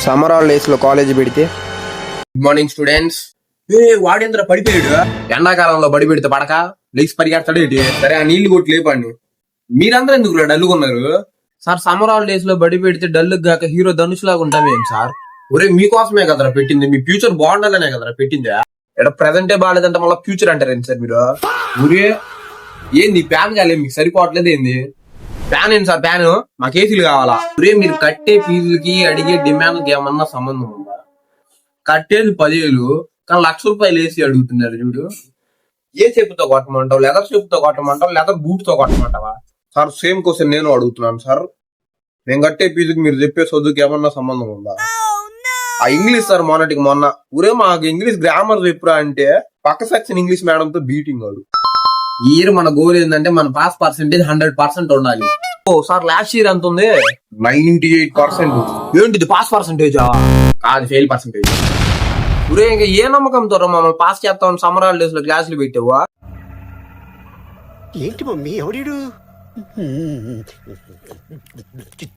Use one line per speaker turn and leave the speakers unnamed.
Summer holidays లో college పెడితే
good morning students. వాడేంద్ర పడిపోయాడు. ఎండాకాలంలో బడి పెడితే పడక లేచి పరిగెడతాడు ఏంటి? సరే ఆ నీళ్లు కొట్టి లేపండి. మీరందరూ ఎందుకు డల్లుకున్నారు? సార్ సమ్మర్ హాలిడేస్ లో బడి పెడితే డల్లు గాక హీరో ధనుష్ లాగా ఉంటామేం సార్? ఒరే మీకోసమే కదరా పెట్టింది, మీ ఫ్యూచర్ బాగుండాలనే కదరా పెట్టిందా? ఇక్కడ ప్రెసెంటే బాగాలేదంటే మళ్ళీ ఫ్యూచర్ అంటారేంటి సార్ మీరు? ఒరే ఏంది ఫ్యాన్ కాలే మీకు సరిపోవట్లేదు ఏంది? ఫ్యాన్ ఏంటి సార్ ఫ్యాన్? మాకు ఏసీలు కావాలా? ఒరే మీరు కట్టే ఫీజులకి అడిగే డిమాండ్కి ఏమన్నా సంబంధం ఉందా? కట్టేది 10,000 కానీ ₹1,00,000 ఏసీ అడుగుతున్నారు చూడు. ఏ చెప్పుతో కొట్టమంటావు? లెదర్ చెప్పుతో కొట్టమంటావు? లెదర్ బూట్ తో కొట్టమంటావా? సార్ సేమ్ క్వశ్చన్ నేను అడుగుతున్నాను సార్. నేను కట్టే ఫీజుకి మీరు చెప్పే చదువుకి ఏమన్నా సంబంధం ఉందా? ఆ ఇంగ్లీష్ సార్ మొన్న ఊరే మాకు ఇంగ్లీష్ గ్రామర్ చెప్పురా అంటే పక్క సెక్షన్ ఇంగ్లీష్ మేడం తో బీటింగ్ వాడు. ఈ ఇయర్ మన గోల్ ఏంటంటే మన పాస్ పర్సెంటేజ్ 100% ఉండాలి. ఓ సార్ లాస్ట్ ఇయర్ ఎంత ఉంది? 98%. ఏంటిది పాస్ పర్సెంటేజ్? కాదు ఫెయిల్ పర్సెంటేజ్. ఊరే ఇంకా ఏ నమ్మకంతో మమ్మల్ని పాస్ చేస్తామని సమ్మర్ హాలిడేస్ లో క్లాసులు పెట్టావా?
ఏంటి మమ్మీ ఎవడు?